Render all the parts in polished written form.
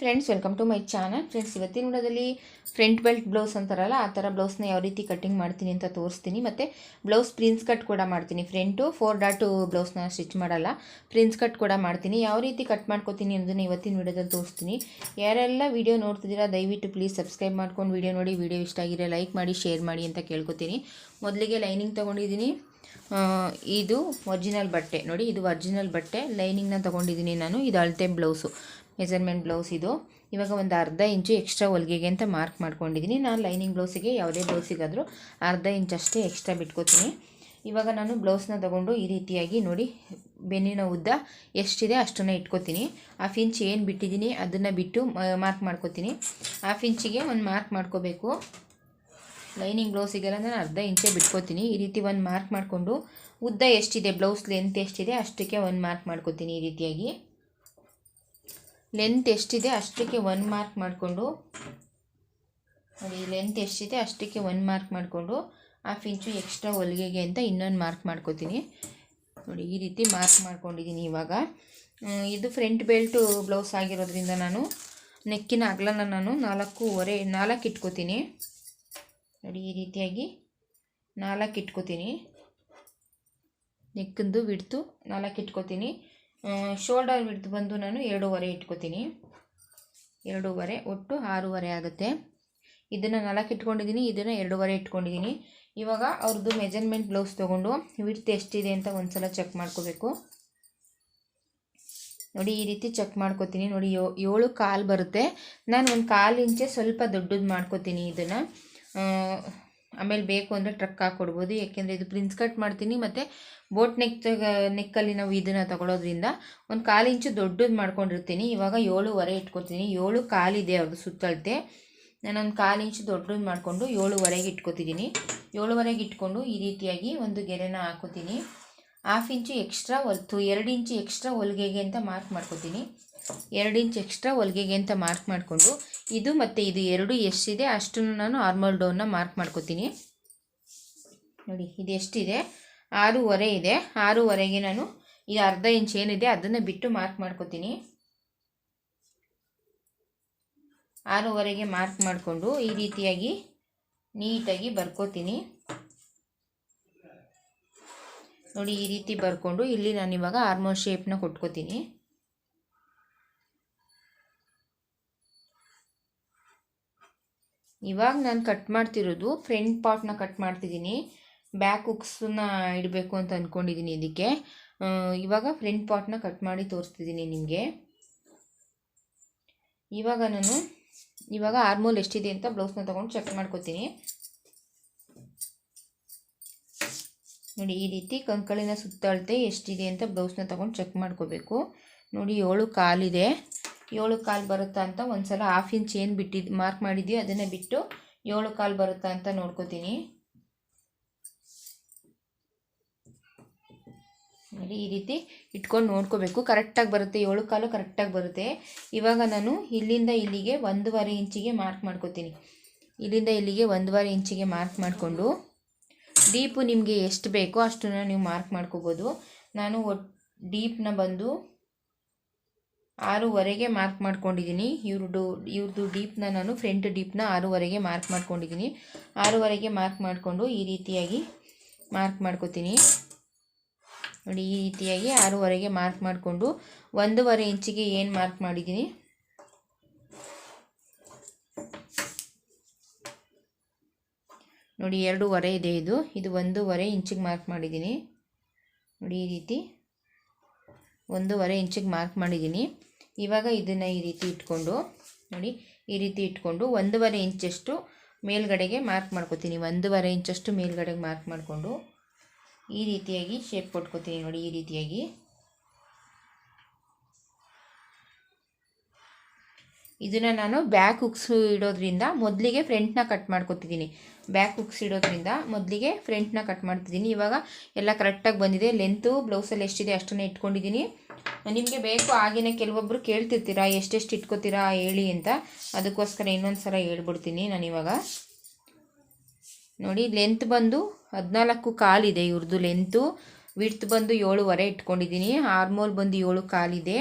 Friends, welcome to my channel. Friends, ಇವತ್ತಿನ ವಿಡಿಯೋದಲ್ಲಿ front belt blouse ಅಂತಾರಲ್ಲ ಆ ಥರ ಬ್ಲೌಸ್ನ ಯಾವ ರೀತಿ ಕಟ್ಟಿಂಗ್ ಮಾಡ್ತೀನಿ ಅಂತ ತೋರಿಸ್ತೀನಿ. ಮತ್ತು ಬ್ಲೌಸ್ ಪ್ರಿನ್ಸ್ ಕಟ್ ಕೂಡ ಮಾಡ್ತೀನಿ. ಫ್ರಂಟು 4 ಡಾಟು ಬ್ಲೌಸ್ನ ಸ್ಟಿಚ್ ಮಾಡಲ್ಲ, ಪ್ರಿನ್ಸ್ ಕಟ್ ಕೂಡ ಮಾಡ್ತೀನಿ. ಯಾವ ರೀತಿ ಕಟ್ ಮಾಡ್ಕೋತೀನಿ ಅನ್ನೋದನ್ನು ಇವತ್ತಿನ ವಿಡಿಯೋದಲ್ಲಿ ತೋರಿಸ್ತೀನಿ. ಯಾರೆಲ್ಲ ವಿಡಿಯೋ ನೋಡ್ತಿದ್ದೀರಾ ದಯವಿಟ್ಟು ಪ್ಲೀಸ್ ಸಬ್ಸ್ಕ್ರೈಬ್ ಮಾಡ್ಕೊಂಡು ವಿಡಿಯೋ ನೋಡಿ. ವಿಡಿಯೋ ಇಷ್ಟ ಆಗಿರೋ ಲೈಕ್ ಮಾಡಿ, ಶೇರ್ ಮಾಡಿ ಅಂತ ಕೇಳ್ಕೊತೀನಿ. ಮೊದಲಿಗೆ ಲೈನಿಂಗ್ ತೊಗೊಂಡಿದ್ದೀನಿ. ಇದು ಒರಿಜಿನಲ್ ಬಟ್ಟೆ ನೋಡಿ, ಇದು ಒರಿಜಿನಲ್ ಬಟ್ಟೆ. ಲೈನಿಂಗ್ನ ತೊಗೊಂಡಿದ್ದೀನಿ ನಾನು. ಇದು ಅಳತೆ ಬ್ಲೌಸು, ಮೆಜರ್ಮೆಂಟ್ ಬ್ಲೌಸ್ ಇದು. ಇವಾಗ ಒಂದು ಅರ್ಧ ಇಂಚು ಎಕ್ಸ್ಟ್ರಾ ಹೊಲಿಗೆಗೆ ಅಂತ ಮಾರ್ಕ್ ಮಾಡ್ಕೊಂಡಿದ್ದೀನಿ. ನಾನು ಲೈನಿಂಗ್ ಬ್ಲೌಸಿಗೆ ಯಾವುದೇ ಬ್ಲೌಸಿಗಾದರೂ ಅರ್ಧ ಇಂಚಷ್ಟೇ ಎಕ್ಸ್ಟ್ರಾ ಬಿಟ್ಕೋತೀನಿ. ಇವಾಗ ನಾನು ಬ್ಲೌಸ್ನ ತೊಗೊಂಡು ಈ ರೀತಿಯಾಗಿ ನೋಡಿ, ಬೆನ್ನಿನ ಉದ್ದ ಎಷ್ಟಿದೆ ಅಷ್ಟನ್ನು ಇಟ್ಕೋತೀನಿ. ಹಾಫ್ ಇಂಚ್ ಏನು ಬಿಟ್ಟಿದ್ದೀನಿ ಅದನ್ನು ಬಿಟ್ಟು ಮಾರ್ಕ್ ಮಾಡ್ಕೋತೀನಿ. ಹಾಫ್ ಇಂಚಿಗೆ ಒಂದು ಮಾರ್ಕ್ ಮಾಡ್ಕೋಬೇಕು. ಲೈನಿಂಗ್ ಬ್ಲೌಸಿಗೆಲ್ಲ ನಾನು ಅರ್ಧ ಇಂಚೇ ಬಿಟ್ಕೋತೀನಿ. ಈ ರೀತಿ ಒಂದು ಮಾರ್ಕ್ ಮಾಡಿಕೊಂಡು ಉದ್ದ ಎಷ್ಟಿದೆ, ಬ್ಲೌಸ್ ಲೆಂತ್ ಎಷ್ಟಿದೆ ಅಷ್ಟಕ್ಕೆ ಒಂದು ಮಾರ್ಕ್ ಮಾಡ್ಕೋತೀನಿ. ಈ ರೀತಿಯಾಗಿ ಲೆಂತ್ ಎಷ್ಟಿದೆ ಅಷ್ಟಕ್ಕೆ ಒಂದು ಮಾರ್ಕ್ ಮಾಡಿಕೊಂಡು ನೋಡಿ, ಲೆಂತ್ ಎಷ್ಟಿದೆ ಅಷ್ಟಕ್ಕೆ ಒಂದು ಮಾರ್ಕ್ ಮಾಡಿಕೊಂಡು ಹಾಫ್ ಇಂಚು ಎಕ್ಸ್ಟ್ರಾ ಹೊಲಿಗೆಗೆ ಅಂತ ಇನ್ನೊಂದು ಮಾರ್ಕ್ ಮಾಡ್ಕೋತೀನಿ. ನೋಡಿ, ಈ ರೀತಿ ಮಾರ್ಕ್ ಮಾಡ್ಕೊಂಡಿದ್ದೀನಿ. ಇವಾಗ ಇದು ಫ್ರಂಟ್ ಬೆಲ್ಟು ಬ್ಲೌಸ್ ಆಗಿರೋದ್ರಿಂದ ನಾನು ನೆಕ್ಕಿನ ಅಗಲನ ನಾನು 4 ಇಟ್ಕೋತೀನಿ. ನೋಡಿ, ಈ ರೀತಿಯಾಗಿ 4 ಇಟ್ಕೋತೀನಿ. ನೆಕ್ಕಿಂದು ವಿಡ್ತು 4 ಇಟ್ಕೋತೀನಿ. ಶೋಲ್ಡರ್ ವಿಡ್ತ್ ಬಂದು ನಾನು 2.5 ಇಟ್ಕೋತೀನಿ. 2.5 ಒಟ್ಟು 6.5 ಆಗುತ್ತೆ. ಇದನ್ನು 4 ಇಟ್ಕೊಂಡಿದ್ದೀನಿ, ಇದನ್ನು 2.5 ಇಟ್ಕೊಂಡಿದ್ದೀನಿ. ಇವಾಗ ಅವ್ರದ್ದು ಮೆಜರ್ಮೆಂಟ್ ಬ್ಲೌಸ್ ತೊಗೊಂಡು ವಿಡ್ತ್ ಎಷ್ಟಿದೆ ಅಂತ ಒಂದು ಸಲ ಚೆಕ್ ಮಾಡ್ಕೋಬೇಕು. ನೋಡಿ, ಈ ರೀತಿ ಚೆಕ್ ಮಾಡ್ಕೋತೀನಿ. ನೋಡಿ, 7.25 ಬರುತ್ತೆ. ನಾನು ಒಂದು 1/4 ಇಂಚೆ ಸ್ವಲ್ಪ ದೊಡ್ಡದು ಮಾಡ್ಕೋತೀನಿ. ಇದನ್ನು ಆಮೇಲೆ ಬೇಕು ಅಂದರೆ ಟ್ರಕ್ ಹಾಕ್ಕೊಡ್ಬೋದು, ಏಕೆಂದರೆ ಇದು ಪ್ರಿನ್ಸ್ ಕಟ್ ಮಾಡ್ತೀನಿ. ಮತ್ತು ಬೋಟ್ ನೆಕ್ಕಲ್ಲಿ ನಾವು ಇದನ್ನು ತಗೊಳ್ಳೋದ್ರಿಂದ ಒಂದು 1/4 ಇಂಚು ದೊಡ್ಡದು ಮಾಡ್ಕೊಂಡಿರ್ತೀನಿ. ಇವಾಗ 7.25 ಇಟ್ಕೋತೀನಿ. 7.25 ಇದೆ ಅವ್ರದ್ದು ಸುತ್ತಳತೆ. ನಾನೊಂದು 1/4 ಇಂಚು ದೊಡ್ಡದು ಮಾಡಿಕೊಂಡು 7.25 ಇಟ್ಕೋತಿದ್ದೀನಿ. 7.25 ಇಟ್ಕೊಂಡು ಈ ರೀತಿಯಾಗಿ ಒಂದು ಗೆರೆನ ಹಾಕೋತೀನಿ. ಹಾಫ್ ಇಂಚು ಎಕ್ಸ್ಟ್ರಾ 2 ಇಂಚು ಎಕ್ಸ್ಟ್ರಾ ಹೊಲಿಗೆಗೆ ಅಂತ ಮಾರ್ಕ್ ಮಾಡ್ಕೋತೀನಿ. 2 ಇಂಚ್ ಎಕ್ಸ್ಟ್ರಾ ಹೊಲಿಗೆಗೆ ಅಂತ ಮಾರ್ಕ್ ಮಾಡಿಕೊಂಡು ಇದು ಮತ್ತು ಇದು ಎರಡು ಎಷ್ಟಿದೆ ಅಷ್ಟನ್ನು ನಾನು ಆರ್ಮಲ್ ಡೌನ್ನ ಮಾರ್ಕ್ ಮಾಡ್ಕೋತೀನಿ. ನೋಡಿ, ಇದು ಎಷ್ಟಿದೆ 6.25 ಇದೆ. 6.25ಗೆ ನಾನು ಇದು ಅರ್ಧ ಇಂಚ್ ಏನಿದೆ ಅದನ್ನು ಬಿಟ್ಟು ಮಾರ್ಕ್ ಮಾಡ್ಕೋತೀನಿ. 6.25ಗೆ ಮಾರ್ಕ್ ಮಾಡಿಕೊಂಡು ಈ ರೀತಿಯಾಗಿ ನೀಟಾಗಿ ಬರ್ಕೋತೀನಿ. ನೋಡಿ, ಈ ರೀತಿ ಬರ್ಕೊಂಡು ಇಲ್ಲಿ ನಾನು ಇವಾಗ ಆರ್ಮೋಲ್ ಶೇಪ್ನ ಕೊಟ್ಕೋತೀನಿ. ಇವಾಗ ನಾನು ಕಟ್ ಮಾಡ್ತಿರೋದು ಫ್ರಂಟ್ ಪಾರ್ಟ್ನ ಕಟ್ ಮಾಡ್ತಿದ್ದೀನಿ. ಬ್ಯಾಕ್ ಹುಕ್ಸನ್ನ ಇಡಬೇಕು ಅಂತ ಅಂದ್ಕೊಂಡಿದ್ದೀನಿ. ಇದಕ್ಕೆ ಇವಾಗ ಫ್ರಂಟ್ ಪಾರ್ಟ್ನ ಕಟ್ ಮಾಡಿ ತೋರಿಸ್ತಿದ್ದೀನಿ ನಿಮಗೆ. ಇವಾಗ ಆರ್ಮೋಲ್ ಎಷ್ಟಿದೆ ಅಂತ ಬ್ಲೌಸ್ನ ತೊಗೊಂಡು ಚೆಕ್ ಮಾಡ್ಕೋತೀನಿ. ನೋಡಿ, ಈ ರೀತಿ ಕಂಕಳಿನ ಸುತ್ತಳತೆ ಎಷ್ಟಿದೆ ಅಂತ ಬ್ಲೌಸ್ನ ತೊಗೊಂಡು ಚೆಕ್ ಮಾಡ್ಕೋಬೇಕು. ನೋಡಿ, 7.25 ಇದೆ. 7.25 ಬರುತ್ತಾ ಅಂತ ಒಂದು ಸಲ ಹಾಫ್ ಇಂಚ್ ಏನು ಮಾರ್ಕ್ ಮಾಡಿದ್ವಿ ಅದನ್ನು ಬಿಟ್ಟು 7.25 ಬರುತ್ತಾ ಅಂತ ನೋಡ್ಕೋತೀನಿ. ನೋಡಿ, ಈ ರೀತಿ ಇಟ್ಕೊಂಡು ನೋಡ್ಕೋಬೇಕು. ಕರೆಕ್ಟಾಗಿ ಬರುತ್ತೆ, 7.25 ಕರೆಕ್ಟಾಗಿ ಬರುತ್ತೆ. ಇವಾಗ ನಾನು ಇಲ್ಲಿಂದ ಇಲ್ಲಿಗೆ 1.5 ಇಂಚಿಗೆ ಮಾರ್ಕ್ ಮಾಡ್ಕೋತೀನಿ. ಇಲ್ಲಿಂದ ಇಲ್ಲಿಗೆ 1.5 ಇಂಚಿಗೆ ಮಾರ್ಕ್ ಮಾಡಿಕೊಂಡು ಡೀಪು ನಿಮಗೆ ಎಷ್ಟು ಬೇಕೋ ಅಷ್ಟನ್ನು ನೀವು ಮಾರ್ಕ್ ಮಾಡ್ಕೋಬೋದು. ನಾನು ಡೀಪ್ನ ಬಂದು 6.25ಗೆ ಮಾರ್ಕ್ ಮಾಡ್ಕೊಂಡಿದ್ದೀನಿ. ಇವ್ರದ್ದು ಡೀಪ್ನ ನಾನು ಫ್ರಂಟ್ ಡೀಪ್ನ 6.25ಗೆ ಮಾರ್ಕ್ ಮಾಡ್ಕೊಂಡಿದ್ದೀನಿ. 6.25ಗೆ ಮಾರ್ಕ್ ಮಾಡಿಕೊಂಡು ಈ ರೀತಿಯಾಗಿ ಮಾರ್ಕ್ ಮಾಡ್ಕೋತೀನಿ. ನೋಡಿ, ಈ ರೀತಿಯಾಗಿ 6.25ಗೆ ಮಾರ್ಕ್ ಮಾಡಿಕೊಂಡು 1.5 ಇಂಚಿಗೆ ಏನು ಮಾರ್ಕ್ ಮಾಡಿದ್ದೀನಿ ನೋಡಿ, 2.5 ಇದೆ. ಇದು 1.5 ಇಂಚಿಗೆ ಮಾರ್ಕ್ ಮಾಡಿದ್ದೀನಿ. ನೋಡಿ, ಈ ರೀತಿ 1.5 ಇಂಚಿಗೆ ಮಾರ್ಕ್ ಮಾಡಿದ್ದೀನಿ. ಇವಾಗ ಇದನ್ನು ಈ ರೀತಿ ಇಟ್ಕೊಂಡು ನೋಡಿ, ಈ ರೀತಿ ಇಟ್ಕೊಂಡು 1.5 ಇಂಚಷ್ಟು ಮೇಲ್ಗಡೆಗೆ ಮಾರ್ಕ್ ಮಾಡ್ಕೋತೀನಿ. 1.5 ಇಂಚಷ್ಟು ಮೇಲ್ಗಡೆಗೆ ಮಾರ್ಕ್ ಮಾಡಿಕೊಂಡು ಈ ರೀತಿಯಾಗಿ ಶೇಪ್ ಕೊಟ್ಕೋತೀನಿ. ನೋಡಿ, ಈ ರೀತಿಯಾಗಿ ಇದನ್ನು ನಾನು ಬ್ಯಾಕ್ ಹುಕ್ಸ್ ಇಡೋದ್ರಿಂದ ಮೊದಲಿಗೆ ಫ್ರಂಟ್ನ ಕಟ್ ಮಾಡ್ಕೊತಿದ್ದೀನಿ. ಬ್ಯಾಕ್ ಹುಕ್ಸ್ ಇಡೋದ್ರಿಂದ ಮೊದಲಿಗೆ ಫ್ರಂಟ್ನ ಕಟ್ ಮಾಡ್ತಿದ್ದೀನಿ. ಇವಾಗ ಎಲ್ಲ ಕರೆಕ್ಟಾಗಿ ಬಂದಿದೆ. ಲೆಂತು ಬ್ಲೌಸಲ್ಲಿ ಎಷ್ಟಿದೆ ಅಷ್ಟನ್ನೇ ಇಟ್ಕೊಂಡಿದ್ದೀನಿ. ನಿಮಗೆ ಬೇಕು ಹಾಗೆಯೇ ಕೆಲವೊಬ್ಬರು ಕೇಳ್ತಿರ್ತೀರಾ ಎಷ್ಟೆಷ್ಟು ಇಟ್ಕೋತೀರಾ ಹೇಳಿ ಅಂತ, ಅದಕ್ಕೋಸ್ಕರ ಇನ್ನೊಂದು ಸಲ ಹೇಳ್ಬಿಡ್ತೀನಿ ನಾನಿವಾಗ. ನೋಡಿ, ಲೆಂತ್ ಬಂದು 14.25 ಇದೆ ಇವ್ರದ್ದು ಲೆಂತು. ವಿಡ್ತ್ ಬಂದು 7.25 ಇಟ್ಕೊಂಡಿದ್ದೀನಿ. ಆರ್ಮೋಲ್ ಬಂದು 7.25 ಇದೆ.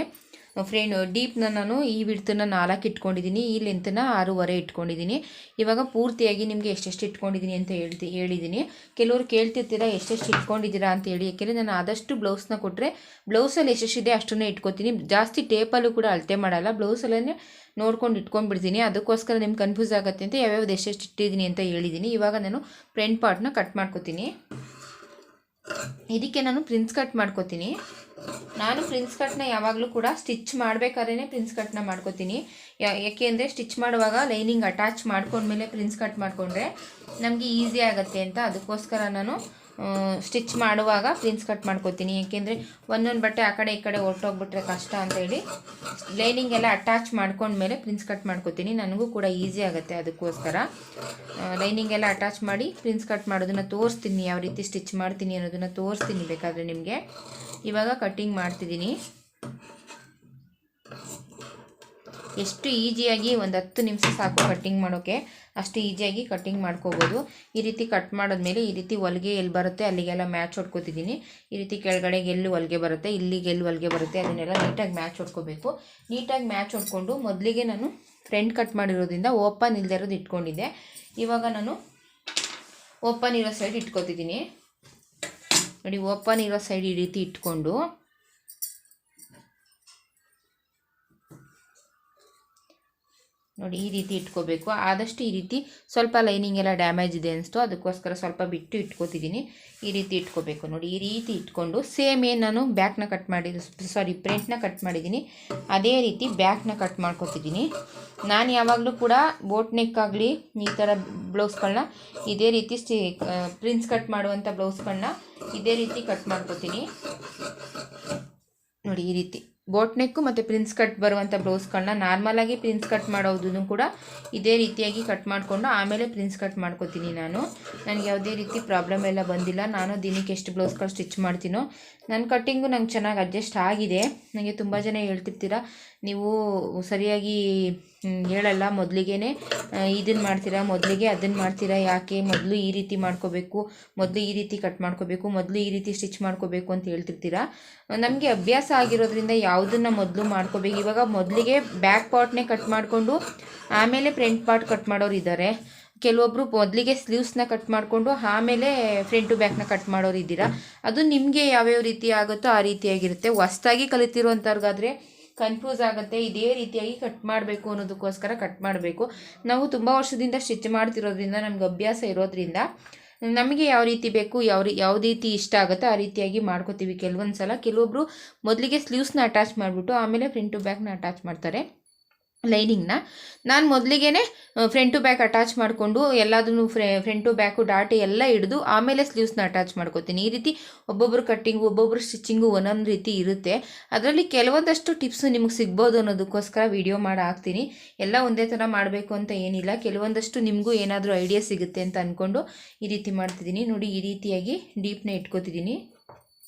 ಡೀಪ್ನ ನಾನು ಈ ವಿಡ್ತನ್ನ 4 ಇಟ್ಕೊಂಡಿದ್ದೀನಿ, ಈ ಲೆಂತನ್ನ 6.5 ಇಟ್ಕೊಂಡಿದ್ದೀನಿ. ಇವಾಗ ಪೂರ್ತಿಯಾಗಿ ನಿಮಗೆ ಎಷ್ಟೆಷ್ಟು ಇಟ್ಕೊಂಡಿದ್ದೀನಿ ಅಂತ ಹೇಳಿದ್ದೀನಿ. ಕೆಲವರು ಕೇಳ್ತಿರ್ತೀರಾ ಎಷ್ಟೆಷ್ಟು ಇಟ್ಕೊಂಡಿದ್ದೀರಾ ಅಂತ ಹೇಳಿ. ಯಾಕೆಂದರೆ ನಾನು ಆದಷ್ಟು ಬ್ಲೌಸ್ನ ಕೊಟ್ಟರೆ ಬ್ಲೌಸಲ್ಲಿ ಎಷ್ಟೆಷ್ಟಿದೆ ಅಷ್ಟನ್ನೇ ಇಟ್ಕೊತೀನಿ. ಜಾಸ್ತಿ ಟೇಪಲ್ಲೂ ಕೂಡ ಅಳತೆ ಮಾಡಲ್ಲ, ಬ್ಲೌಸಲ್ಲೇ ನೋಡ್ಕೊಂಡು ಇಟ್ಕೊಂಡ್ಬಿಡ್ತೀನಿ. ಅದಕ್ಕೋಸ್ಕರ ನಿಮ್ಗೆ ಕನ್ಫ್ಯೂಸ್ ಆಗುತ್ತೆ ಅಂತ ಯಾವ್ಯಾವ್ದು ಎಷ್ಟೆಷ್ಟು ಇಟ್ಟಿದ್ದೀನಿ ಅಂತ ಹೇಳಿದ್ದೀನಿ. ಇವಾಗ ನಾನು ಫ್ರಂಟ್ ಪಾರ್ಟ್ನ ಕಟ್ ಮಾಡ್ಕೊತೀನಿ. ಇದಕ್ಕೆ ನಾನು ಪ್ರಿನ್ಸ್ ಕಟ್ ಮಾಡ್ಕೋತೀನಿ. ನಾನು ಪ್ರಿನ್ಸ್ ಕಟ್ನ ಯಾವಾಗಲೂ ಕೂಡ ಸ್ಟಿಚ್ ಮಾಡಬೇಕಾದ್ರೆ ಪ್ರಿನ್ಸ್ ಕಟ್ನ ಮಾಡ್ಕೋತೀನಿ. ಯಾಕೆಂದರೆ ಸ್ಟಿಚ್ ಮಾಡುವಾಗ ಲೈನಿಂಗ್ ಅಟ್ಯಾಚ್ ಮಾಡ್ಕೊಂಡ್ಮೇಲೆ ಪ್ರಿನ್ಸ್ ಕಟ್ ಮಾಡಿಕೊಂಡ್ರೆ ನಮಗೆ ಈಸಿ ಆಗುತ್ತೆ ಅಂತ. ಅದಕ್ಕೋಸ್ಕರ ನಾನು ಸ್ಟಿಚ್ ಮಾಡುವಾಗ ಪ್ರಿನ್ಸ್ ಕಟ್ ಮಾಡ್ಕೋತೀನಿ. ಏಕೆಂದರೆ ಒಂದೊಂದು ಬಟ್ಟೆ ಆ ಕಡೆ ಈ ಕಡೆ ಹೊರಟೋಗ್ಬಿಟ್ರೆ ಕಷ್ಟ ಅಂತ ಹೇಳಿ ಲೈನಿಂಗ್ ಎಲ್ಲ ಅಟ್ಯಾಚ್ ಮಾಡ್ಕೊಂಡ್ಮೇಲೆ ಪ್ರಿನ್ಸ್ ಕಟ್ ಮಾಡ್ಕೋತೀನಿ. ನನಗೂ ಕೂಡ ಈಸಿ ಆಗುತ್ತೆ. ಅದಕ್ಕೋಸ್ಕರ ಲೈನಿಂಗ್ ಎಲ್ಲ ಅಟ್ಯಾಚ್ ಮಾಡಿ ಪ್ರಿನ್ಸ್ ಕಟ್ ಮಾಡೋದನ್ನು ತೋರಿಸ್ತೀನಿ, ಯಾವ ರೀತಿ ಸ್ಟಿಚ್ ಮಾಡ್ತೀನಿ ಅನ್ನೋದನ್ನು ತೋರಿಸ್ತೀನಿ ಬೇಕಾದರೆ ನಿಮಗೆ. ಇವಾಗ ಕಟ್ಟಿಂಗ್ ಮಾಡ್ತಿದ್ದೀನಿ. ಎಷ್ಟು ಈಸಿಯಾಗಿ ಒಂದು 10 ನಿಮಿಷ ಸಾಕು ಕಟ್ಟಿಂಗ್ ಮಾಡೋಕ್ಕೆ, ಅಷ್ಟು ಈಸಿಯಾಗಿ ಕಟ್ಟಿಂಗ್ ಮಾಡ್ಕೋಬೋದು. ಈ ರೀತಿ ಕಟ್ ಮಾಡಿದ್ಮೇಲೆ ಈ ರೀತಿ ಹೊಲಿಗೆ ಎಲ್ಲಿ ಬರುತ್ತೆ ಅಲ್ಲಿಗೆಲ್ಲ ಮ್ಯಾಚ್ ಹೊಡ್ಕೊತಿದ್ದೀನಿ. ಈ ರೀತಿ ಕೆಳಗಡೆಗೆ ಎಲ್ಲಿ ಹೊಲಿಗೆ ಬರುತ್ತೆ ಇಲ್ಲಿಗೆ ಎಲ್ಲಿ ಹೊಲಿಗೆ ಬರುತ್ತೆ ಅದನ್ನೆಲ್ಲ ನೀಟಾಗಿ ಮ್ಯಾಚ್ ಹೊಡ್ಕೋಬೇಕು. ನೀಟಾಗಿ ಮ್ಯಾಚ್ ಹೊಡ್ಕೊಂಡು ಮೊದಲಿಗೆ ನಾನು ಫ್ರಂಟ್ ಕಟ್ ಮಾಡಿರೋದ್ರಿಂದ ಓಪನ್ ಇಲ್ಲದೆ ಇರೋದು ಇಟ್ಕೊಂಡಿದ್ದೆ. ಇವಾಗ ನಾನು ಓಪನ್ ಇರೋ ಸೈಡ್ ಇಟ್ಕೊತಿದ್ದೀನಿ. ನೋಡಿ, ಓಪನ್ ಇರೋ ಸೈಡ್ ಈ ರೀತಿ ಇಟ್ಕೊಂಡು ನೋಡಿ ಈ ರೀತಿ ಇಟ್ಕೋಬೇಕು. ಆದಷ್ಟು ಈ ರೀತಿ ಸ್ವಲ್ಪ ಲೈನಿಂಗ್ ಎಲ್ಲ ಡ್ಯಾಮೇಜ್ ಇದೆ ಅನಿಸ್ತು, ಅದಕ್ಕೋಸ್ಕರ ಸ್ವಲ್ಪ ಬಿಟ್ಟು ಇಟ್ಕೋತಿದ್ದೀನಿ. ಈ ರೀತಿ ಇಟ್ಕೋಬೇಕು. ನೋಡಿ ಈ ರೀತಿ ಇಟ್ಕೊಂಡು ಸೇಮ್ ಏನು ನಾನು ಬ್ಯಾಕ್ನ ಕಟ್ ಫ್ರಂಟ್ನ ಕಟ್ ಮಾಡಿದ್ದೀನಿ ಅದೇ ರೀತಿ ಬ್ಯಾಕ್ನ ಕಟ್ ಮಾಡ್ಕೊತಿದ್ದೀನಿ. ನಾನು ಯಾವಾಗಲೂ ಕೂಡ ಬೋಟ್ ನೆಕ್ ಆಗಲಿ ಈ ಥರ ಬ್ಲೌಸ್ಗಳನ್ನ ಇದೇ ರೀತಿ ಪ್ರಿನ್ಸ್ ಕಟ್ ಮಾಡುವಂಥ ಬ್ಲೌಸ್ಗಳನ್ನ ಇದೇ ರೀತಿ ಕಟ್ ಮಾಡ್ಕೊತೀನಿ. ನೋಡಿ ಈ ರೀತಿ ಬೋಟ್ ನೆಕ್ಕು ಮತ್ತು ಪ್ರಿನ್ಸ್ ಕಟ್ ಬರುವಂಥ ಬ್ಲೌಸ್ಗಳನ್ನ ನಾರ್ಮಲಾಗಿ ಪ್ರಿನ್ಸ್ ಕಟ್ ಮಾಡೋದನ್ನು ಕೂಡ ಇದೇ ರೀತಿಯಾಗಿ ಕಟ್ ಮಾಡಿಕೊಂಡು ಆಮೇಲೆ ಪ್ರಿನ್ಸ್ ಕಟ್ ಮಾಡ್ಕೋತೀನಿ. ನನಗೆ ಯಾವುದೇ ರೀತಿ ಪ್ರಾಬ್ಲಮ್ ಎಲ್ಲ ಬಂದಿಲ್ಲ. ನಾನು ದಿನಕ್ಕೆ ಎಷ್ಟು ಬ್ಲೌಸ್ಗಳು ಸ್ಟಿಚ್ ಮಾಡ್ತೀನೋ ನನ್ನ ಕಟ್ಟಿಂಗು ನಂಗೆ ಚೆನ್ನಾಗಿ ಅಡ್ಜಸ್ಟ್ ಆಗಿದೆ. ನನಗೆ ತುಂಬ ಜನ ಹೇಳ್ತಿರ್ತೀರ ನೀವು ಸರಿಯಾಗಿ ಹೇಳಲ್ಲ, ಮೊದಲಿಗೆ ಇದನ್ನು ಮಾಡ್ತೀರಾ, ಮೊದಲಿಗೆ ಅದನ್ನು ಮಾಡ್ತೀರಾ, ಯಾಕೆ ಮೊದಲು ಈ ರೀತಿ ಮಾಡ್ಕೋಬೇಕು, ಮೊದಲು ಈ ರೀತಿ ಕಟ್ ಮಾಡ್ಕೋಬೇಕು, ಮೊದಲು ಈ ರೀತಿ ಸ್ಟಿಚ್ ಮಾಡ್ಕೋಬೇಕು ಅಂತ ಹೇಳ್ತಿರ್ತೀರ. ನಮಗೆ ಅಭ್ಯಾಸ ಆಗಿರೋದ್ರಿಂದ ಯಾವುದನ್ನು ಮೊದಲು ಮಾಡ್ಕೋಬೇಕು. ಇವಾಗ ಮೊದಲಿಗೆ ಬ್ಯಾಕ್ ಪಾರ್ಟ್ನೇ ಕಟ್ ಮಾಡಿಕೊಂಡು ಆಮೇಲೆ ಫ್ರಂಟ್ ಪಾರ್ಟ್ ಕಟ್ ಮಾಡೋರು ಇದ್ದಾರೆ. ಕೆಲವೊಬ್ಬರು ಮೊದಲಿಗೆ ಸ್ಲೀವ್ಸ್ನ ಕಟ್ ಮಾಡಿಕೊಂಡು ಆಮೇಲೆ ಫ್ರಂಟ್ ಟು ಬ್ಯಾಕ್ನ ಕಟ್ ಮಾಡೋರು ಇದ್ದೀರಾ. ಅದು ನಿಮಗೆ ಯಾವ್ಯಾವ ರೀತಿ ಆಗುತ್ತೋ ಆ ರೀತಿಯಾಗಿರುತ್ತೆ. ಹೊಸ್ದಾಗಿ ಕಲಿತಿರುವಂಥವ್ರಿಗಾದರೆ ಕನ್ಫ್ಯೂಸ್ ಆಗುತ್ತೆ. ಇದೇ ರೀತಿಯಾಗಿ ಕಟ್ ಮಾಡಬೇಕು ಅನ್ನೋದಕ್ಕೋಸ್ಕರ ಕಟ್ ಮಾಡಬೇಕು. ನಾವು ತುಂಬ ವರ್ಷದಿಂದ ಸ್ಟಿಚ್ ಮಾಡ್ತಿರೋದ್ರಿಂದ ನಮ್ಗೆ ಅಭ್ಯಾಸ ಇರೋದ್ರಿಂದ ನಮಗೆ ಯಾವ ರೀತಿ ಬೇಕು ಯಾವ ರೀತಿ ಇಷ್ಟ ಆಗುತ್ತೋ ಆ ರೀತಿಯಾಗಿ ಮಾಡ್ಕೋತೀವಿ. ಕೆಲವೊಂದು ಸಲ ಕೆಲವೊಬ್ಬರು ಮೊದಲಿಗೆ ಸ್ಲೀವ್ಸ್ನ ಅಟ್ಯಾಚ್ ಮಾಡಿಬಿಟ್ಟು ಆಮೇಲೆ ಫ್ರಂಟ್ ಟು ಬ್ಯಾಕ್ನ ಅಟ್ಯಾಚ್ ಮಾಡ್ತಾರೆ ಲೈನಿಂಗ್ನ. ನಾನು ಮೊದಲಿಗೆ ಫ್ರಂಟ್ ಟು ಬ್ಯಾಕ್ ಅಟ್ಯಾಚ್ ಮಾಡಿಕೊಂಡು ಎಲ್ಲದನ್ನು ಫ್ರಂಟ್ ಟು ಬ್ಯಾಕು ಡಾಟ್ ಎಲ್ಲ ಹಿಡಿದು ಆಮೇಲೆ ಸ್ಲೀವ್ಸ್ನ ಅಟ್ಯಾಚ್ ಮಾಡ್ಕೋತೀನಿ. ಈ ರೀತಿ ಒಬ್ಬೊಬ್ಬರು ಕಟ್ಟಿಂಗು ಒಬ್ಬೊಬ್ಬರು ಸ್ಟಿಚಿಂಗು ಒಂದೊಂದು ರೀತಿ ಇರುತ್ತೆ. ಅದರಲ್ಲಿ ಕೆಲವೊಂದಷ್ಟು ಟಿಪ್ಸು ನಿಮಗೆ ಸಿಗ್ಬೋದು ಅನ್ನೋದಕ್ಕೋಸ್ಕರ ವಿಡಿಯೋ ಮಾಡಿ ಹಾಕ್ತೀನಿ. ಎಲ್ಲ ಒಂದೇ ಥರ ಮಾಡಬೇಕು ಅಂತ ಏನಿಲ್ಲ, ಕೆಲವೊಂದಷ್ಟು ನಿಮಗೂ ಏನಾದರೂ ಐಡಿಯಾ ಸಿಗುತ್ತೆ ಅಂತ ಅಂದ್ಕೊಂಡು ಈ ರೀತಿ ಮಾಡ್ತಿದ್ದೀನಿ. ನೋಡಿ ಈ ರೀತಿಯಾಗಿ ಡೀಪ್ನ ಇಟ್ಕೋತಿದ್ದೀನಿ.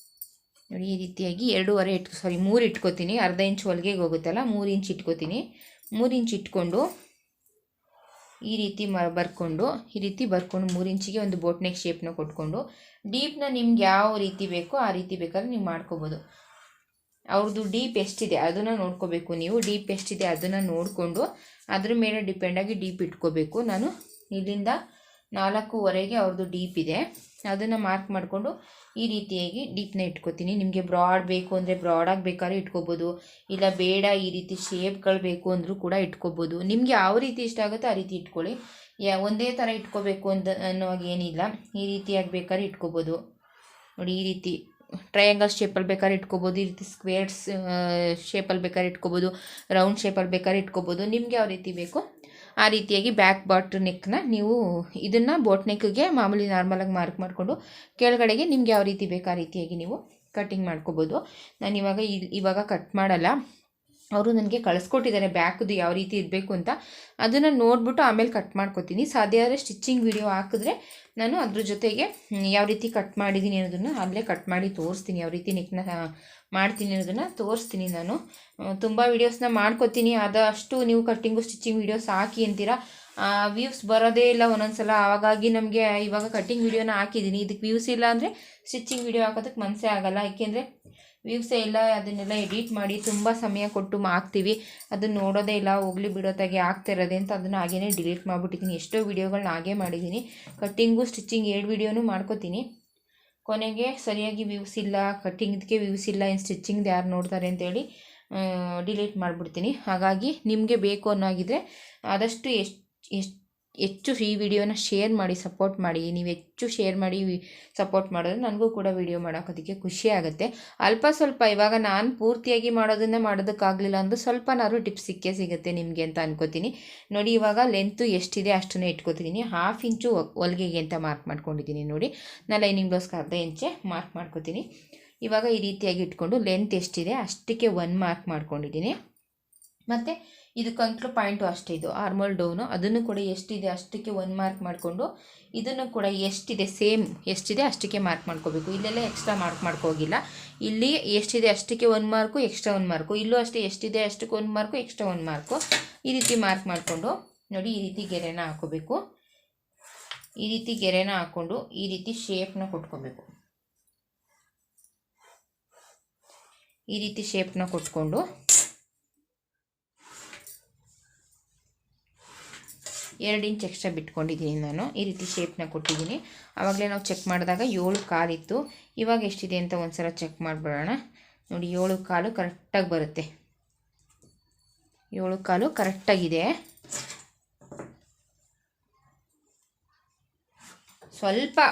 ನೋಡಿ ಈ ರೀತಿಯಾಗಿ 3 ಇಟ್ಕೋತೀನಿ. ಅರ್ಧ ಇಂಚ್ ಹೊಲಿಗೆಗೆ ಹೋಗುತ್ತಲ್ಲ 3 ಇಂಚ್ ಇಟ್ಕೋತೀನಿ. 3 ಇಂಚ್ ಇಟ್ಕೊಂಡು ಈ ರೀತಿ ಬರ್ಕೊಂಡು 3 ಇಂಚಿಗೆ ಒಂದು ಬೋಟ್ ನೆಕ್ ಶೇಪ್ನ ಕೊಟ್ಕೊಂಡು ಡೀಪ್ನ ನಿಮ್ಗೆ ಯಾವ ರೀತಿ ಬೇಕೋ ಆ ರೀತಿ ಬೇಕಾದ್ರೆ ನೀವು ಮಾಡ್ಕೋಬೋದು. ಅವ್ರದ್ದು ಡೀಪ್ ಎಷ್ಟಿದೆ ಅದನ್ನು ನೋಡ್ಕೋಬೇಕು. ನೀವು ಡೀಪ್ ಎಷ್ಟಿದೆ ಅದನ್ನು ನೋಡಿಕೊಂಡು ಅದ್ರ ಮೇಲೆ ಡಿಪೆಂಡಾಗಿ ಡೀಪ್ ಇಟ್ಕೋಬೇಕು. ನಾನು ಇಲ್ಲಿಂದ 4.25 ಅವ್ರದ್ದು ಡೀಪ್ ಇದೆ, ಅದನ್ನು ಮಾರ್ಕ್ ಮಾಡಿಕೊಂಡು ಈ ರೀತಿಯಾಗಿ ಡೀಪ್ನ ಇಟ್ಕೋತೀನಿ. ನಿಮಗೆ ಬ್ರಾಡ್ ಬೇಕು ಅಂದರೆ ಬ್ರಾಡಾಗಿ ಬೇಕಾದ್ರೆ ಇಟ್ಕೋಬೋದು, ಇಲ್ಲ ಬೇಡ ಈ ರೀತಿ ಶೇಪ್ಗಳು ಬೇಕು ಅಂದರೂ ಕೂಡ ಇಟ್ಕೋಬೋದು. ನಿಮಗೆ ಯಾವ ರೀತಿ ಇಷ್ಟ ಆಗುತ್ತೋ ಆ ರೀತಿ ಇಟ್ಕೊಳ್ಳಿ. ಒಂದೇ ಥರ ಇಟ್ಕೋಬೇಕು ಅನ್ನೋವಾಗ ಏನಿಲ್ಲ, ಈ ರೀತಿಯಾಗಿ ಬೇಕಾದ್ರೆ ಇಟ್ಕೋಬೋದು. ನೋಡಿ ಈ ರೀತಿ ಟ್ರಯಾಂಗಲ್ ಶೇಪಲ್ಲಿ ಬೇಕಾದ್ರೆ ಇಟ್ಕೋಬೋದು, ಈ ರೀತಿ ಸ್ಕ್ವೇರ್ಸ್ ಶೇಪಲ್ಲಿ ಬೇಕಾದ್ರೆ ಇಟ್ಕೋಬೋದು, ರೌಂಡ್ ಶೇಪಲ್ಲಿ ಬೇಕಾದ್ರೆ ಇಟ್ಕೋಬೋದು. ನಿಮಗೆ ಯಾವ ರೀತಿ ಬೇಕೋ ಆ ರೀತಿಯಾಗಿ ಬ್ಯಾಕ್ ಬಾಟ್ ನೆಕ್ನ ನೀವು ಇದನ್ನು ಬೋಟ್ ನೆಕ್ಗೆ ಮಾಮೂಲಿ ನಾರ್ಮಲಾಗಿ ಮಾರ್ಕ್ ಮಾಡಿಕೊಂಡು ಕೆಳಗಡೆಗೆ ನಿಮ್ಗೆ ಯಾವ ರೀತಿ ಬೇಕು ಆ ರೀತಿಯಾಗಿ ನೀವು ಕಟ್ಟಿಂಗ್ ಮಾಡ್ಕೋಬೋದು. ನಾನು ಇವಾಗ ಕಟ್ ಮಾಡಲ್ಲ, ಅವರು ನನಗೆ ಕಳಿಸ್ಕೊಟ್ಟಿದ್ದಾರೆ ಬ್ಯಾಕ್ದು ಯಾವ ರೀತಿ ಇರಬೇಕು ಅಂತ. ಅದನ್ನು ನೋಡಿಬಿಟ್ಟು ಆಮೇಲೆ ಕಟ್ ಮಾಡ್ಕೊತೀನಿ. ಸಾಧ್ಯ ಆದರೆ ಸ್ಟಿಚ್ಚಿಂಗ್ ವಿಡಿಯೋ ಹಾಕಿದ್ರೆ ನಾನು ಅದ್ರ ಜೊತೆಗೆ ಯಾವ ರೀತಿ ಕಟ್ ಮಾಡಿದ್ದೀನಿ ಅನ್ನೋದನ್ನು ಅಲ್ಲೇ ಕಟ್ ಮಾಡಿ ತೋರಿಸ್ತೀನಿ. ಯಾವ ರೀತಿ ನೆಕ್ನ ಮಾಡ್ತೀನಿ ಅನ್ನೋದನ್ನು ತೋರಿಸ್ತೀನಿ. ನಾನು ತುಂಬ ವೀಡಿಯೋಸ್ನ ಮಾಡ್ಕೊತೀನಿ, ಆದಷ್ಟು ನೀವು ಕಟ್ಟಿಂಗು ಸ್ಟಿಚ್ಚಿಂಗ್ ವೀಡಿಯೋಸ್ ಹಾಕಿ ಅಂತೀರಾ, ವ್ಯೂಸ್ ಬರೋದೇ ಇಲ್ಲ ಒಂದೊಂದು ಸಲ. ಹಾಗಾಗಿ ನಮಗೆ ಇವಾಗ ಕಟ್ಟಿಂಗ್ ವೀಡಿಯೋನ ಹಾಕಿದ್ದೀನಿ, ಇದಕ್ಕೆ ವ್ಯೂಸ್ ಇಲ್ಲ ಅಂದರೆ ಸ್ಟಿಚ್ಚಿಂಗ್ ವೀಡಿಯೋ ಹಾಕೋದಕ್ಕೆ ಮನಸ್ಸೇ ಆಗಲ್ಲ. ಏಕೆಂದರೆ ವ್ಯೂಸೇ ಇಲ್ಲ. ಅದನ್ನೆಲ್ಲ ಎಡಿಟ್ ಮಾಡಿ ತುಂಬ ಸಮಯ ಕೊಟ್ಟು ಹಾಕ್ತೀವಿ, ಅದನ್ನು ನೋಡೋದೇ ಇಲ್ಲ, ಹೋಗ್ಲಿ ಬಿಡೋತ್ತಾಗೆ ಆಗ್ತಿರೋದೆ ಅಂತ ಅದನ್ನು ಹಾಗೇ ಡಿಲೀಟ್ ಮಾಡಿಬಿಟ್ಟಿದ್ದೀನಿ. ಎಷ್ಟೋ ವೀಡಿಯೋಗಳನ್ನ ಹಾಗೇ ಮಾಡಿದ್ದೀನಿ. ಕಟ್ಟಿಂಗು ಸ್ಟಿಚಿಂಗ್ 2 ವೀಡಿಯೋನೂ ಮಾಡ್ಕೋತೀನಿ. ಕೊನೆಗೆ ಸರಿಯಾಗಿ ವ್ಯೂಸ್ ಇಲ್ಲ, ಕಟ್ಟಿಂಗ್ದಕ್ಕೆ ವ್ಯೂಸ್ ಇಲ್ಲ, ಇನ್ನು ಸ್ಟಿಚಿಂಗ್ದು ಯಾರು ನೋಡ್ತಾರೆ ಅಂತೇಳಿ ಡಿಲೀಟ್ ಮಾಡಿಬಿಡ್ತೀನಿ. ಹಾಗಾಗಿ ನಿಮಗೆ ಬೇಕು ಅನ್ನೋಗಿದ್ರೆ ಆದಷ್ಟು ಹೆಚ್ಚು ಈ ವಿಡಿಯೋನ ಶೇರ್ ಮಾಡಿ ಸಪೋರ್ಟ್ ಮಾಡಿ. ನೀವು ಹೆಚ್ಚು ಶೇರ್ ಮಾಡಿ ಸಪೋರ್ಟ್ ಮಾಡಿದ್ರೆ ನನಗೂ ಕೂಡ ವಿಡಿಯೋ ಮಾಡೋಕ್ಕೋದಕ್ಕೆ ಖುಷಿ ಆಗುತ್ತೆ. ಅಲ್ಪ ಸ್ವಲ್ಪ ಇವಾಗ ನಾನು ಪೂರ್ತಿಯಾಗಿ ಮಾಡೋದಕ್ಕಾಗಲಿಲ್ಲ ಅಂದರೂ ಸ್ವಲ್ಪನಾದ್ರು ಟಿಪ್ಸ್ ಸಿಗುತ್ತೆ ನಿಮಗೆ ಅಂತ ಅನ್ಕೋತೀನಿ. ನೋಡಿ, ಇವಾಗ ಲೆಂತು ಎಷ್ಟಿದೆ ಅಷ್ಟನ್ನೇ ಇಟ್ಕೋತೀನಿ. 1/2 ಇಂಚು ಹೊಲಿಗೆಗೆ ಅಂತ ಮಾರ್ಕ್ ಮಾಡ್ಕೊಂಡಿದ್ದೀನಿ. ನೋಡಿ, ನಾನು ಲೈನಿಂಗ್ ಬ್ಲೌಸ್ಗೆ 1/2 ಇಂಚೆ ಮಾರ್ಕ್ ಮಾಡ್ಕೋತೀನಿ. ಇವಾಗ ಈ ರೀತಿಯಾಗಿ ಇಟ್ಕೊಂಡು ಲೆಂತ್ ಎಷ್ಟಿದೆ ಅಷ್ಟಕ್ಕೆ 1 ಮಾರ್ಕ್ ಮಾಡ್ಕೊಂಡಿದ್ದೀನಿ. ಮತ್ತು ಇದು ಕಂಕ್ಳು ಪಾಯಿಂಟು ಅಷ್ಟೇ, ಇದು ಆರ್ಮೋಲ್ ಡೌನು, ಅದನ್ನು ಕೂಡ ಎಷ್ಟಿದೆ ಅಷ್ಟಕ್ಕೆ 1 ಮಾರ್ಕ್ ಮಾಡಿಕೊಂಡು ಇದನ್ನು ಕೂಡ ಎಷ್ಟಿದೆ ಸೇಮ್ ಎಷ್ಟಿದೆ ಅಷ್ಟಕ್ಕೆ ಮಾರ್ಕ್ ಮಾಡ್ಕೋಬೇಕು. ಇಲ್ಲೆಲ್ಲ ಎಕ್ಸ್ಟ್ರಾ ಮಾರ್ಕ್ ಮಾಡ್ಕೋಗಿಲ್ಲ. ಇಲ್ಲಿ ಎಷ್ಟಿದೆ ಅಷ್ಟಕ್ಕೆ 1 ಮಾರ್ಕು, ಎಕ್ಸ್ಟ್ರಾ 1 ಮಾರ್ಕು, ಇಲ್ಲೂ ಅಷ್ಟೇ ಎಷ್ಟಿದೆ ಅಷ್ಟಕ್ಕೆ 1 ಮಾರ್ಕು, ಎಕ್ಸ್ಟ್ರಾ 1 ಮಾರ್ಕು, ಈ ರೀತಿ ಮಾರ್ಕ್ ಮಾಡಿಕೊಂಡು ನೋಡಿ ಈ ರೀತಿ ಗೆರೆನ ಹಾಕೋಬೇಕು. ಈ ರೀತಿ ಗೆರೆನ ಹಾಕ್ಕೊಂಡು ಈ ರೀತಿ ಶೇಪ್ನ ಕೊಟ್ಕೋಬೇಕು. ಈ ರೀತಿ ಶೇಪ್ನ ಕೊಟ್ಕೊಂಡು 2 ಇಂಚ್ ಎಕ್ಸ್ಟ್ರಾ ಬಿಟ್ಕೊಂಡಿದ್ದೀನಿ ನಾನು. ಈ ರೀತಿ ಶೇಪ್ನ ಕೊಟ್ಟಿದ್ದೀನಿ. ಆವಾಗಲೇ ನಾವು ಚೆಕ್ ಮಾಡಿದಾಗ 7.25 ಇತ್ತು. ಇವಾಗ ಎಷ್ಟಿದೆ ಅಂತ ಒಂದು ಸಲ ಚೆಕ್ ಮಾಡಿಬಿಡೋಣ. ನೋಡಿ, 7.25 ಕರೆಕ್ಟಾಗಿ ಬರುತ್ತೆ. 7.25 ಕರೆಕ್ಟಾಗಿದೆ.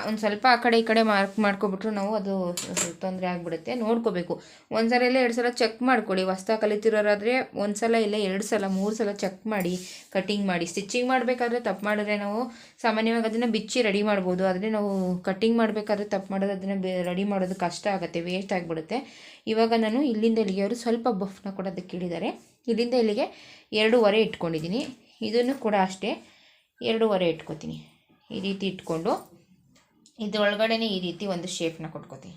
ಒಂದು ಸ್ವಲ್ಪ ಆ ಕಡೆ ಈ ಕಡೆ ಮಾರ್ಕ್ ಮಾಡ್ಕೊಬಿಟ್ರು ನಾವು ಅದು ತೊಂದರೆ ಆಗಿಬಿಡುತ್ತೆ. ನೋಡ್ಕೋಬೇಕು. ಒಂದು ಸಲ ಇಲ್ಲ 2 ಸಲ ಚೆಕ್ ಮಾಡ್ಕೊಳ್ಳಿ. ಹೊಸ್ದಾಗಿ ಕಲಿತಿರೋರಾದರೆ 1 ಸಲ ಇಲ್ಲ 2 ಸಲ 3 ಸಲ ಚೆಕ್ ಮಾಡಿ ಕಟ್ಟಿಂಗ್ ಮಾಡಿ. ಸ್ಟಿಚಿಂಗ್ ಮಾಡಬೇಕಾದ್ರೆ ತಪ್ಪು ಮಾಡಿದ್ರೆ ನಾವು ಸಾಮಾನ್ಯವಾಗಿ ಅದನ್ನು ಬಿಚ್ಚಿ ರೆಡಿ ಮಾಡ್ಬೋದು. ಆದರೆ ನಾವು ಕಟ್ಟಿಂಗ್ ಮಾಡಬೇಕಾದ್ರೆ ತಪ್ಪು ಮಾಡೋದು, ಅದನ್ನು ರೆಡಿ ಮಾಡೋದು ಕಷ್ಟ ಆಗುತ್ತೆ, ವೇಸ್ಟ್ ಆಗಿಬಿಡುತ್ತೆ. ಇವಾಗ ನಾನು ಇಲ್ಲಿಂದ ಇಲ್ಲಿಗೆ ಅವರು ಸ್ವಲ್ಪ ಬಫ್ನ ಕೊಡೋದಕ್ಕೆ ಹೇಳಿದ್ದಾರೆ. ಇಲ್ಲಿಂದ ಇಲ್ಲಿಗೆ 2.25 ಇಟ್ಕೊಂಡಿದ್ದೀನಿ. ಇದನ್ನು ಕೂಡ ಅಷ್ಟೇ 2.25 ಇಟ್ಕೊತೀನಿ. ಈ ರೀತಿ ಇಟ್ಕೊಂಡು ಇದರೊಳಗಡೆ ಈ ರೀತಿ ಒಂದು ಶೇಪ್ನ ಕೊಟ್ಕೋತೀನಿ.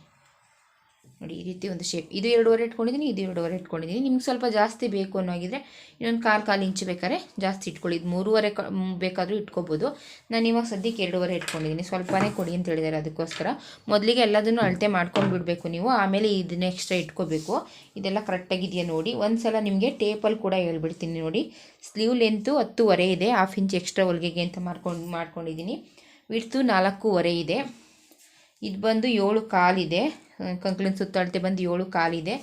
ನೋಡಿ, ಈ ರೀತಿ ಒಂದು ಶೇಪ್. ಇದು 2.25 ಇಟ್ಕೊಂಡಿದ್ದೀನಿ, ಇದು 2.25 ಇಟ್ಕೊಂಡಿದ್ದೀನಿ. ನಿಮ್ಗೆ ಸ್ವಲ್ಪ ಜಾಸ್ತಿ ಬೇಕು ಅನ್ನೋಗಿದ್ರೆ ಇನ್ನೊಂದು 1/4 ಇಂಚು ಬೇಕಾದ್ರೆ ಜಾಸ್ತಿ ಇಟ್ಕೊಳ್ಳಿ. ಇದು 3.25 ಬೇಕಾದರೂ ಇಟ್ಕೋಬೋದು. ನಾನು ಇವಾಗ ಸದ್ಯಕ್ಕೆ 2.25 ಇಟ್ಕೊಂಡಿದ್ದೀನಿ. ಸ್ವಲ್ಪನೇ ಕೊಡಿ ಅಂತ ಹೇಳಿದ್ದಾರೆ. ಅದಕ್ಕೋಸ್ಕರ ಮೊದಲಿಗೆ ಎಲ್ಲದನ್ನು ಅಳತೆ ಮಾಡ್ಕೊಂಡು ಬಿಡಬೇಕು ನೀವು, ಆಮೇಲೆ ಇದನ್ನ ಎಕ್ಸ್ಟ್ರಾ ಇಟ್ಕೋಬೇಕು. ಇದೆಲ್ಲ ಕರೆಕ್ಟಾಗಿದೆಯಾ ನೋಡಿ. ಒಂದು ಸಲ ನಿಮಗೆ ಟೇಪಲ್ಲಿ ಕೂಡ ಹೇಳ್ಬಿಡ್ತೀನಿ. ನೋಡಿ, ಸ್ಲೀವ್ ಲೆಂತು 10.25 ಇದೆ. 1/2 ಇಂಚ್ ಎಕ್ಸ್ಟ್ರಾ ಹೊಲಿಗೆಗೆ ಅಂತ ಮಾಡ್ಕೊಂಡಿದ್ದೀನಿ. ವಿಡ್ತು 4.25 ಇದೆ. ಇದು ಬಂದು 7.25 ಇದೆ. ಕಂಕ್ಳಿನ ಸುತ್ತಳತೆ ಬಂದು 7.25 ಇದೆ.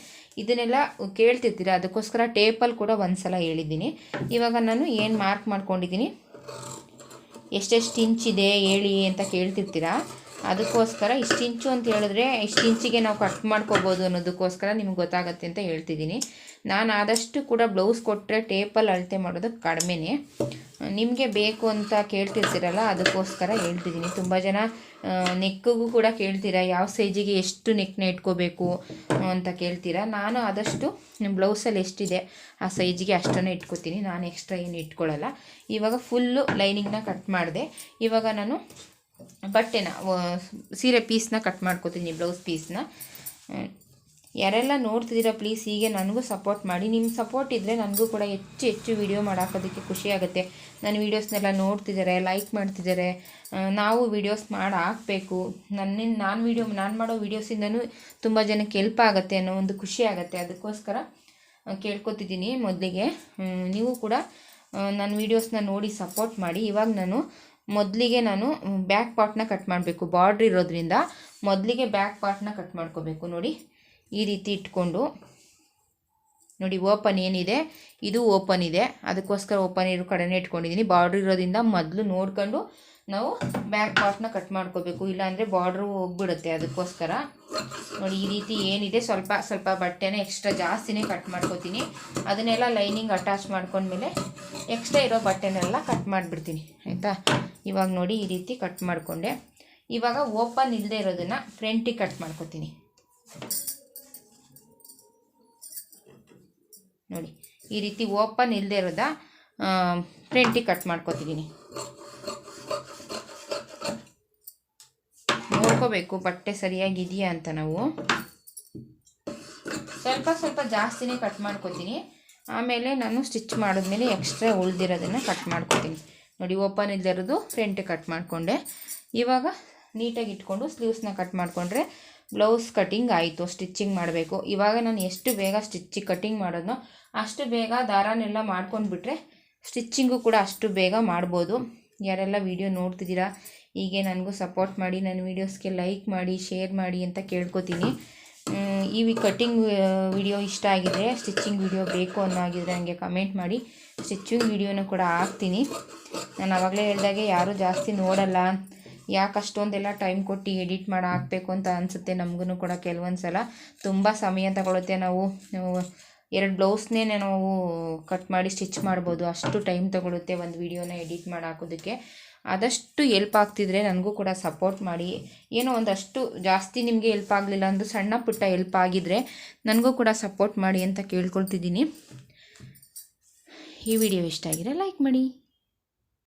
ಇದನ್ನೆಲ್ಲ ಕೇಳ್ತಿರ್ತೀರ, ಅದಕ್ಕೋಸ್ಕರ ಟೇಪಲ್ಲಿ ಕೂಡ ಒಂದು ಸಲ ಹೇಳಿದ್ದೀನಿ. ಇವಾಗ ನಾನು ಏನು ಮಾರ್ಕ್ ಮಾಡ್ಕೊಂಡಿದ್ದೀನಿ, ಎಷ್ಟೆಷ್ಟು ಇಂಚಿದೆ ಹೇಳಿ ಅಂತ ಕೇಳ್ತಿರ್ತೀರಾ. ಅದಕ್ಕೋಸ್ಕರ ಇಷ್ಟು ಇಂಚು ಅಂತ ಹೇಳಿದ್ರೆ ಇಷ್ಟು ಇಂಚಿಗೆ ನಾವು ಕಟ್ ಮಾಡ್ಕೋಬೋದು ಅನ್ನೋದಕ್ಕೋಸ್ಕರ ನಿಮ್ಗೆ ಗೊತ್ತಾಗುತ್ತೆ ಅಂತ ಹೇಳ್ತಿದ್ದೀನಿ. ನಾನು ಆದಷ್ಟು ಕೂಡ ಬ್ಲೌಸ್ ಕೊಟ್ಟರೆ ಟೇಪಲ್ಲಿ ಅಳತೆ ಮಾಡೋದು ಕಡಿಮೆನೇ. ನಿಮಗೆ ಬೇಕು ಅಂತ ಕೇಳ್ತಿರ್ತೀರಲ್ಲ, ಅದಕ್ಕೋಸ್ಕರ ಹೇಳ್ತಿದ್ದೀನಿ. ತುಂಬ ಜನ ನೆಕ್ಕಿಗೂ ಕೂಡ ಕೇಳ್ತೀರಾ, ಯಾವ ಸೈಜಿಗೆ ಎಷ್ಟು ನೆಕ್ನ ಇಟ್ಕೋಬೇಕು ಅಂತ ಕೇಳ್ತೀರಾ. ನಾನು ಆದಷ್ಟು ಬ್ಲೌಸಲ್ಲಿ ಎಷ್ಟಿದೆ ಆ ಸೈಜಿಗೆ ಅಷ್ಟನ್ನು ಇಟ್ಕೋತೀನಿ. ನಾನು ಎಕ್ಸ್ಟ್ರಾ ಏನು ಇಟ್ಕೊಳ್ಳಲ್ಲ. ಇವಾಗ ಫುಲ್ಲು ಲೈನಿಂಗ್ನ ಕಟ್ ಮಾಡಿದೆ. ಇವಾಗ ನಾನು ಬಟ್ಟೆನ ಸೀರೆ ಪೀಸ್ನ ಕಟ್ ಮಾಡ್ಕೋತೀನಿ, ಬ್ಲೌಸ್ ಪೀಸ್ನ. ಯಾರೆಲ್ಲ ನೋಡ್ತಿದ್ದೀರಾ ಪ್ಲೀಸ್ ಹೀಗೆ ನನಗೂ ಸಪೋರ್ಟ್ ಮಾಡಿ. ನಿಮ್ಮ ಸಪೋರ್ಟ್ ಇದ್ದರೆ ನನಗೂ ಕೂಡ ಹೆಚ್ಚು ವೀಡಿಯೋ ಮಾಡೋಕ್ಕೋದಕ್ಕೆ ಖುಷಿ ಆಗುತ್ತೆ. ನನ್ನ ವೀಡಿಯೋಸ್ನೆಲ್ಲ ನೋಡ್ತಿದ್ದಾರೆ, ಲೈಕ್ ಮಾಡ್ತಿದ್ದಾರೆ. ನಾವು ವೀಡಿಯೋಸ್ ಮಾಡಿ ಹಾಕಬೇಕು. ನಾನು ಮಾಡೋ ವೀಡಿಯೋಸಿಂದನೂ ತುಂಬ ಜನಕ್ಕೆ ಹೆಲ್ಪ್ ಆಗುತ್ತೆ ಅನ್ನೋ ಒಂದು ಖುಷಿ ಆಗುತ್ತೆ. ಅದಕ್ಕೋಸ್ಕರ ಕೇಳ್ಕೊತಿದ್ದೀನಿ. ಮೊದಲಿಗೆ ನೀವು ಕೂಡ ನನ್ನ ವೀಡಿಯೋಸ್ನ ನೋಡಿ ಸಪೋರ್ಟ್ ಮಾಡಿ. ಇವಾಗ ಮೊದಲಿಗೆ ನಾನು ಬ್ಯಾಕ್ ಪಾರ್ಟ್ನ ಕಟ್ ಮಾಡಬೇಕು. ಬಾರ್ಡ್ರ್ ಇರೋದ್ರಿಂದ ಮೊದಲಿಗೆ ಬ್ಯಾಕ್ ಪಾರ್ಟ್ನ ಕಟ್ ಮಾಡ್ಕೋಬೇಕು. ನೋಡಿ, ಈ ರೀತಿ ಇಟ್ಕೊಂಡು ನೋಡಿ, ಓಪನ್ ಏನಿದೆ ಇದು ಓಪನ್ ಇದೆ, ಅದಕ್ಕೋಸ್ಕರ ಓಪನ್ ಇರೋ ಕಡೆನೇ ಇಟ್ಕೊಂಡಿದ್ದೀನಿ. ಬಾರ್ಡ್ರ್ ಇರೋದ್ರಿಂದ ಮೊದಲು ನೋಡ್ಕೊಂಡು ನಾವು ಬ್ಯಾಕ್ ಪಾರ್ಟ್ನ ಕಟ್ ಮಾಡ್ಕೋಬೇಕು, ಇಲ್ಲಾಂದರೆ ಬಾರ್ಡ್ರು ಹೋಗ್ಬಿಡುತ್ತೆ. ಅದಕ್ಕೋಸ್ಕರ ನೋಡಿ, ಈ ರೀತಿ ಏನಿದೆ ಸ್ವಲ್ಪ ಬಟ್ಟೆನ ಎಕ್ಸ್ಟ್ರಾ ಜಾಸ್ತಿನೇ ಕಟ್ ಮಾಡ್ಕೋತೀನಿ. ಅದನ್ನೆಲ್ಲ ಲೈನಿಂಗ್ ಅಟ್ಯಾಚ್ ಮಾಡ್ಕೊಂಡ್ಮೇಲೆ ಎಕ್ಸ್ಟ್ರಾ ಇರೋ ಬಟ್ಟೆನೆಲ್ಲ ಕಟ್ ಮಾಡಿಬಿಡ್ತೀನಿ, ಆಯಿತಾ. ಇವಾಗ ನೋಡಿ, ಈ ರೀತಿ ಕಟ್ ಮಾಡಿಕೊಂಡೆ. ಇವಾಗ ಓಪನ್ ಇಲ್ಲದೆ ಇರೋದನ್ನು ಫ್ರಂಟಿಗೆ ಕಟ್ ಮಾಡ್ಕೋತೀನಿ. ನೋಡಿ, ಈ ರೀತಿ ಓಪನ್ ಇಲ್ಲದೆ ಇರೋದ ಫ್ರಂಟಿಗೆ ಕಟ್ ಮಾಡ್ಕೋತಿದ್ದೀನಿ. ನೋಡ್ಕೋಬೇಕು ಬಟ್ಟೆ ಸರಿಯಾಗಿದೆಯಾ ಅಂತ. ನಾವು ಸ್ವಲ್ಪ ಜಾಸ್ತಿನೇ ಕಟ್ ಮಾಡ್ಕೋತೀನಿ. ಆಮೇಲೆ ನಾನು ಸ್ಟಿಚ್ ಮಾಡಿದ್ಮೇಲೆ ಎಕ್ಸ್ಟ್ರಾ ಉಳಿದಿರೋದನ್ನು ಕಟ್ ಮಾಡ್ಕೋತೀನಿ. ನೋಡಿ, ಓಪನ್ ಇಲ್ಲದೆ ಇರೋದು ಫ್ರಂಟಿಗೆ ಕಟ್ ಮಾಡಿಕೊಂಡೆ. ಇವಾಗ ನೀಟಾಗಿ ಇಟ್ಕೊಂಡು ಸ್ಲೀವ್ಸ್ನ ಕಟ್ ಮಾಡಿಕೊಂಡ್ರೆ ಬ್ಲೌಸ್ ಕಟಿಂಗ್ ಆಯಿತು. ಸ್ಟಿಚ್ಚಿಂಗ್ ಮಾಡಬೇಕು. ಇವಾಗ ನಾನು ಎಷ್ಟು ಬೇಗ ಕಟಿಂಗ್ ಮಾಡೋದನ್ನೋ ಅಷ್ಟು ಬೇಗ ದಾರನೆಲ್ಲ ಮಾಡ್ಕೊಂಡ್ಬಿಟ್ರೆ ಸ್ಟಿಚ್ಚಿಂಗು ಕೂಡ ಅಷ್ಟು ಬೇಗ ಮಾಡ್ಬೋದು. ಯಾರೆಲ್ಲ ವೀಡಿಯೋ ನೋಡ್ತಿದ್ದೀರಾ ಹೀಗೆ ನನಗೂ ಸಪೋರ್ಟ್ ಮಾಡಿ, ನನ್ನ ವೀಡಿಯೋಸ್ಗೆ ಲೈಕ್ ಮಾಡಿ, ಶೇರ್ ಮಾಡಿ ಅಂತ ಕೇಳ್ಕೊತೀನಿ. ಈ ಕಟಿಂಗ್ ವಿಡಿಯೋ ಇಷ್ಟ ಆಗಿದ್ರೆ, ಸ್ಟಿಚ್ಚಿಂಗ್ ವಿಡಿಯೋ ಬೇಕು ಅನ್ನೋ ಆಗಿದ್ರೆ ನನಗೆ ಕಮೆಂಟ್ ಮಾಡಿ. ಸ್ಟಿಚ್ಚಿಂಗ್ ವಿಡಿಯೋನ ಕೂಡ ಹಾಕ್ತೀನಿ. ನಾನು ಆವಾಗಲೇ ಹೇಳಿದಾಗೆ ಯಾರೂ ಜಾಸ್ತಿ ನೋಡಲ್ಲ, ಯಾಕೆ ಅಷ್ಟೊಂದೆಲ್ಲ ಟೈಮ್ ಕೊಟ್ಟು ಎಡಿಟ್ ಮಾಡಿ ಹಾಕಬೇಕು ಅಂತ ಅನಿಸುತ್ತೆ ನಮಗೂ ಕೂಡ. ಕೆಲವೊಂದು ಸಲ ತುಂಬ ಸಮಯ ತಗೊಳುತ್ತೆ. ನಾವು 2 ಬ್ಲೌಸ್ನೇ ನಾವು ಕಟ್ ಮಾಡಿ ಸ್ಟಿಚ್ ಮಾಡ್ಬೋದು, ಅಷ್ಟು ಟೈಮ್ ತಗೊಳುತ್ತೆ ಒಂದು ವೀಡಿಯೋನ ಎಡಿಟ್ ಮಾಡಿ ಹಾಕೋದಕ್ಕೆ. ಆದಷ್ಟು ಹೆಲ್ಪ್ ಆಗ್ತಿದ್ರೆ ನನಗೂ ಕೂಡ ಸಪೋರ್ಟ್ ಮಾಡಿ. ಏನೋ ಒಂದಷ್ಟು ಜಾಸ್ತಿ ನಿಮಗೆ ಹೆಲ್ಪ್ ಆಗಲಿಲ್ಲ ಅಂದರೂ ಸಣ್ಣ ಪುಟ್ಟ ಹೆಲ್ಪ್ ಆಗಿದ್ದರೆ ನನಗೂ ಕೂಡ ಸಪೋರ್ಟ್ ಮಾಡಿ ಅಂತ ಕೇಳ್ಕೊಳ್ತಿದ್ದೀನಿ. ಈ ವಿಡಿಯೋ ಇಷ್ಟ ಆಗಿದ್ರೆ ಲೈಕ್ ಮಾಡಿ.